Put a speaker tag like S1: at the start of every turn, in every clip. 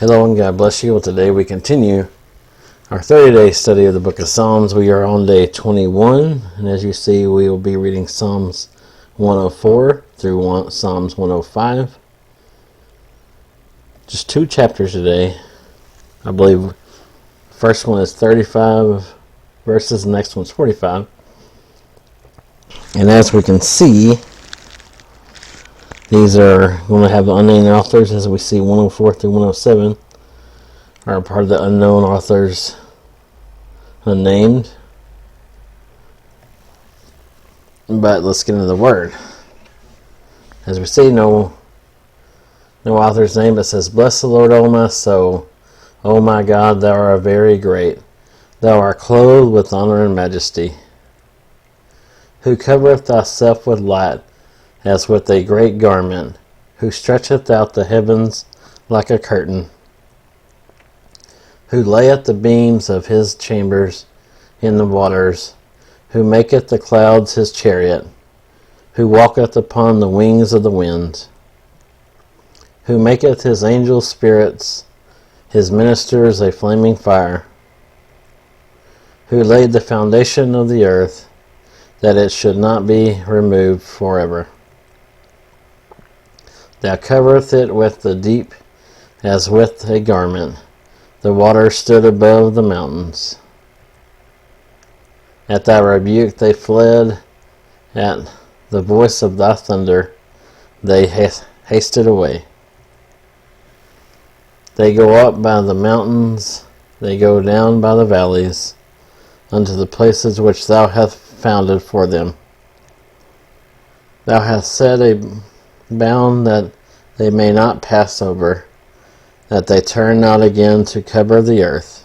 S1: Hello and God bless you. Well, today we continue our 30-day study of the book of Psalms. We are on day 21, and as you see, we will be reading Psalms 104 through Psalms 105. Just 2 chapters today. I believe the first one is 35 verses, the next one's 45. And as we can see, these are going to have unnamed authors. As we see, 104 through 107 are part of the unknown authors, unnamed. But let's get into the word. As we see, no author's name, but says, "Bless the Lord, O my soul. O my God, thou art very great. Thou art clothed with honor and majesty. Who covereth thyself with light, as with a great garment, who stretcheth out the heavens like a curtain, who layeth the beams of his chambers in the waters, who maketh the clouds his chariot, who walketh upon the wings of the wind, who maketh his angels spirits, his ministers a flaming fire, who laid the foundation of the earth, that it should not be removed forever. Thou coverest it with the deep as with a garment. The waters stood above the mountains. At thy rebuke they fled. At the voice of thy thunder they hasted away. They go up by the mountains, they go down by the valleys, unto the places which thou hast founded for them. Thou hast set a bound that they may not pass over, that they turn not again to cover the earth.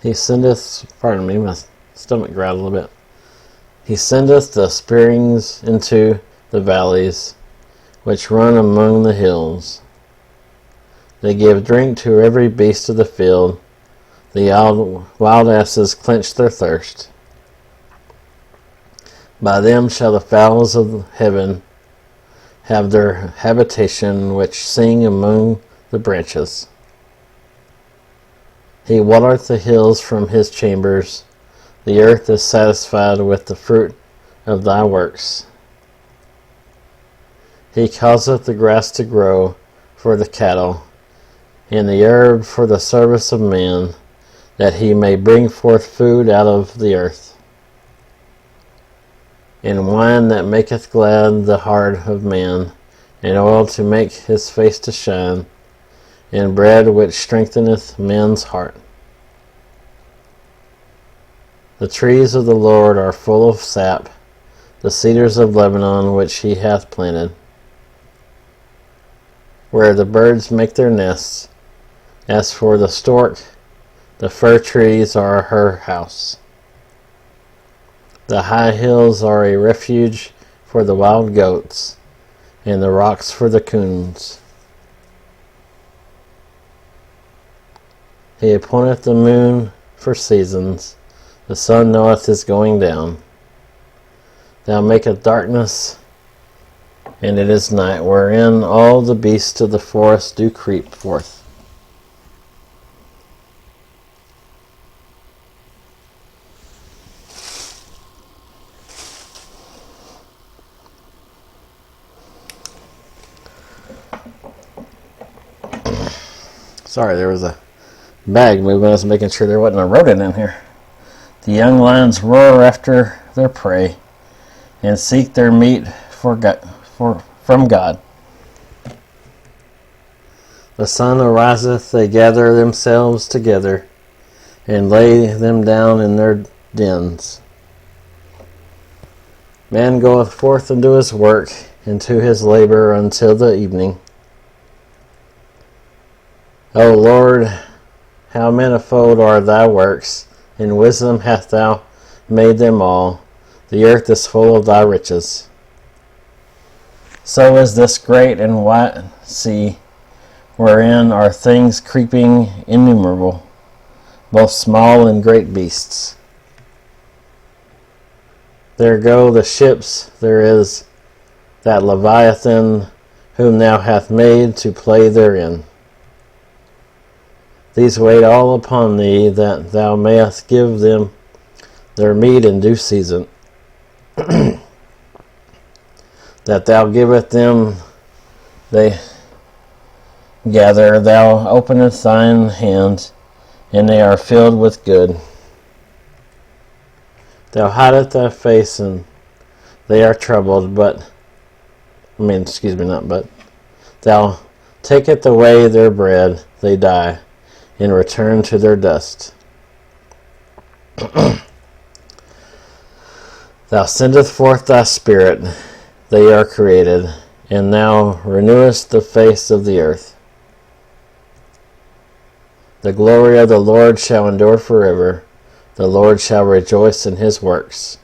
S1: He sendeth, pardon me, my stomach growled a little bit. He sendeth the springs into the valleys, which run among the hills. They give drink to every beast of the field. The wild asses quench their thirst. By them shall the fowls of heaven have their habitation, which sing among the branches. He watereth the hills from his chambers. The earth is satisfied with the fruit of thy works. He causeth the grass to grow for the cattle, and the herb for the service of man, that he may bring forth food out of the earth, and wine that maketh glad the heart of man, and oil to make his face to shine, and bread which strengtheneth man's heart. The trees of the Lord are full of sap, the cedars of Lebanon which he hath planted, where the birds make their nests. As for the stork, the fir trees are her house. The high hills are a refuge for the wild goats, and the rocks for the coons. He appointeth the moon for seasons. The sun knoweth his going down. Thou makest darkness, and it is night, wherein all the beasts of the forest do creep forth. Sorry, there was a bag moving. I was making sure there wasn't a rodent in here. The young lions roar after their prey and seek their meat from God. The sun ariseth, they gather themselves together and lay them down in their dens. Man goeth forth unto his work, and to his labor until the evening. O Lord, how manifold are thy works! In wisdom hast thou made them all. The earth is full of thy riches. So is this great and wide sea, wherein are things creeping innumerable, both small and great beasts. There go the ships, there is that Leviathan whom thou hast made to play therein. These wait all upon thee, that thou mayest give them their meat in due season, that thou givest them they gather, thou openest thine hand, and they are filled with good. Thou hidest thy face, and they are troubled, thou takest away their bread, they die, and return to their dust. Thou sendest forth thy spirit, they are created, and thou renewest the face of the earth. The glory of the Lord shall endure forever. The Lord shall rejoice in his works.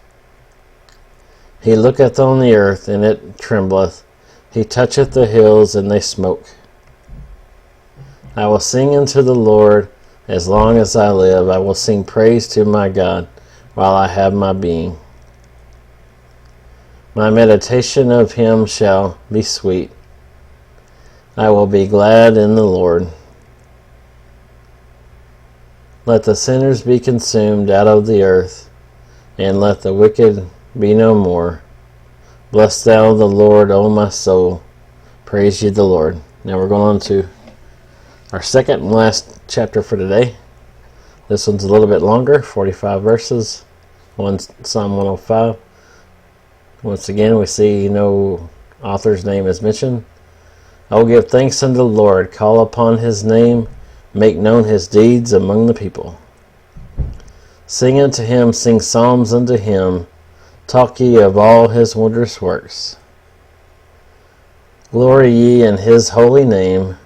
S1: He looketh on the earth, and it trembleth. He toucheth the hills, and they smoke. I will sing unto the Lord as long as I live. I will sing praise to my God while I have my being. My meditation of him shall be sweet. I will be glad in the Lord. Let the sinners be consumed out of the earth, and let the wicked be no more. Bless thou the Lord, O my soul. Praise ye the Lord. Now we're going on to our second and last chapter for today. This one's a little bit longer, 45 verses. Psalm 105. Once again, we see no author's name is mentioned. I will give thanks unto the Lord, call upon his name, make known his deeds among the people. Sing unto him, sing psalms unto him, talk ye of all his wondrous works. Glory ye in his holy name,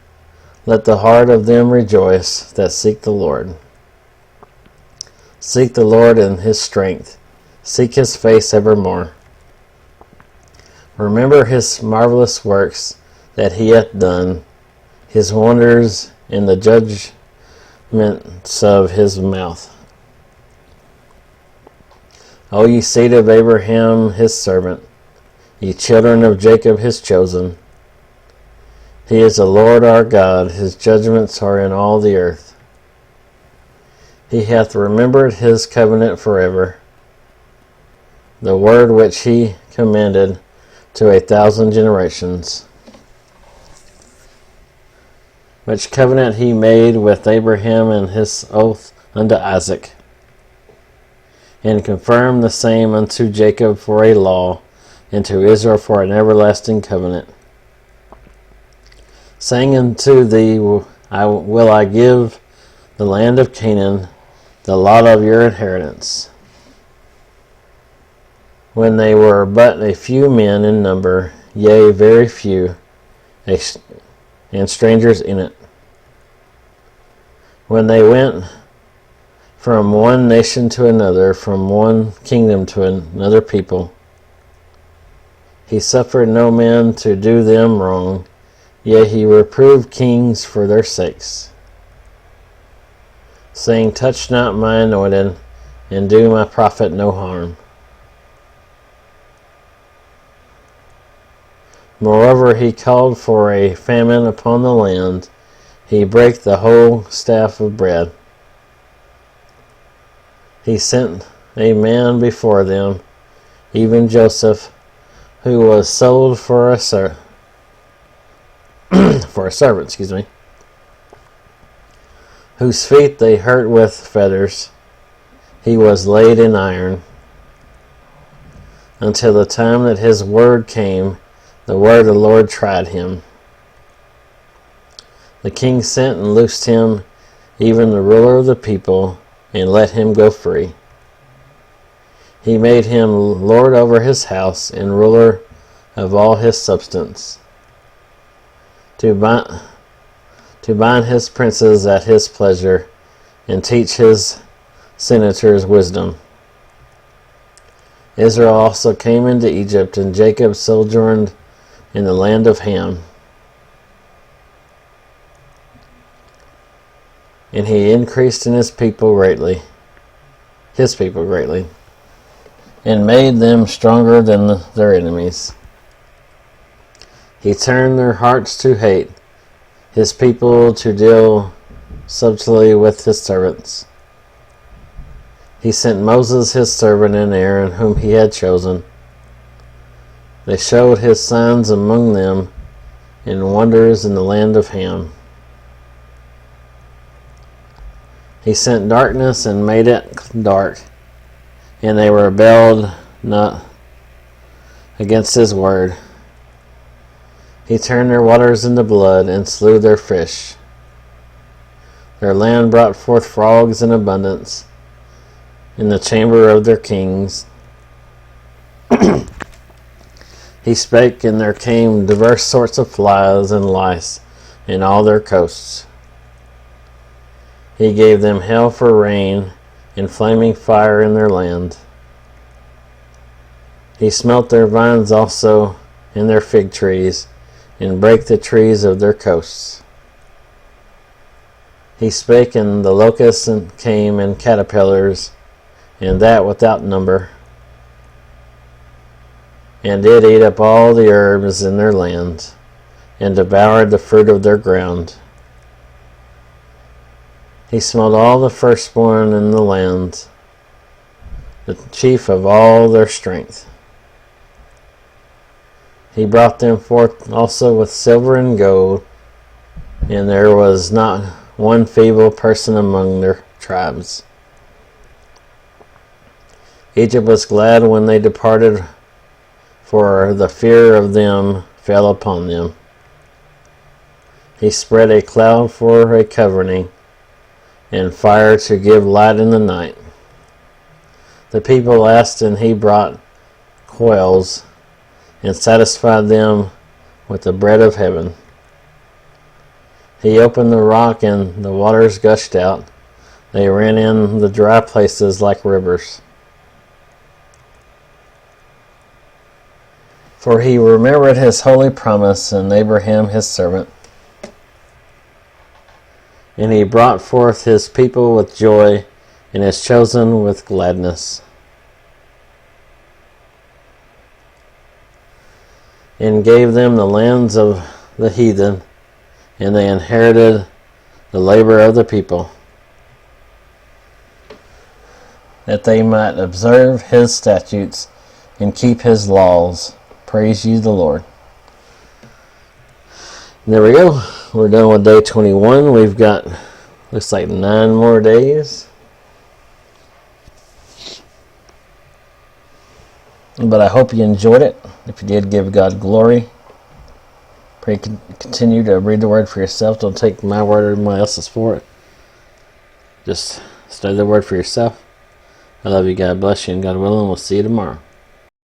S1: let the heart of them rejoice that seek the Lord. Seek the Lord in his strength, seek his face evermore. Remember his marvelous works that he hath done, his wonders in the judgments of his mouth. O ye seed of Abraham his servant, ye children of Jacob his chosen. He is the Lord our God, his judgments are in all the earth. He hath remembered his covenant forever, the word which he commanded to 1,000 generations, which covenant he made with Abraham and his oath unto Isaac, and confirmed the same unto Jacob for a law, and to Israel for an everlasting covenant, saying unto thee, will I give the land of Canaan, the lot of your inheritance. When they were but a few men in number, yea, very few, and strangers in it. When they went from one nation to another, from one kingdom to another people, he suffered no man to do them wrong, yea, he reproved kings for their sakes, saying, touch not my anointed, and do my prophet no harm. Moreover, he called for a famine upon the land. He brake the whole staff of bread. He sent a man before them, even Joseph, who was sold for a servant, whose feet they hurt with fetters. He was laid in iron, until the time that his word came. The word of the Lord tried him. The king sent and loosed him, even the ruler of the people, and let him go free. He made him lord over his house and ruler of all his substance, to bind his princes at his pleasure, and teach his senators wisdom. Israel also came into Egypt, and Jacob sojourned in the land of Ham. And he increased in his people greatly, and made them stronger than their enemies. He turned their hearts to hate his people, to deal subtly with his servants. He sent Moses his servant and Aaron, whom he had chosen. They showed his signs among them and wonders in the land of Ham. He sent darkness and made it dark, and they rebelled not against his word. He turned their waters into blood and slew their fish. Their land brought forth frogs in abundance in the chamber of their kings. He spake, and there came diverse sorts of flies and lice in all their coasts. He gave them hail for rain and flaming fire in their land. He smelt their vines also and their fig trees, and brake the trees of their coasts. He spake, and the locusts came, and caterpillars, and that without number, and did eat up all the herbs in their land, and devoured the fruit of their ground. He smote all the firstborn in the land, the chief of all their strength. He brought them forth also with silver and gold, and there was not one feeble person among their tribes. Egypt was glad when they departed, for the fear of them fell upon them. He spread a cloud for a covering, and fire to give light in the night. The people asked, and he brought quails, and satisfied them with the bread of heaven. He opened the rock, and the waters gushed out. They ran in the dry places like rivers. For he remembered his holy promise and Abraham his servant. And he brought forth his people with joy, and his chosen with gladness. And gave them the lands of the heathen, and they inherited the labor of the people, that they might observe his statutes and keep his laws. Praise you, the Lord. There we go. We're done with day 21. We've got, looks like 9 more days. But I hope you enjoyed it. If you did, give God glory. Pray you can continue to read the word for yourself. Don't take my word or anyone else's for it. Just study the word for yourself. I love you. God bless you. And God willing, we'll see you tomorrow.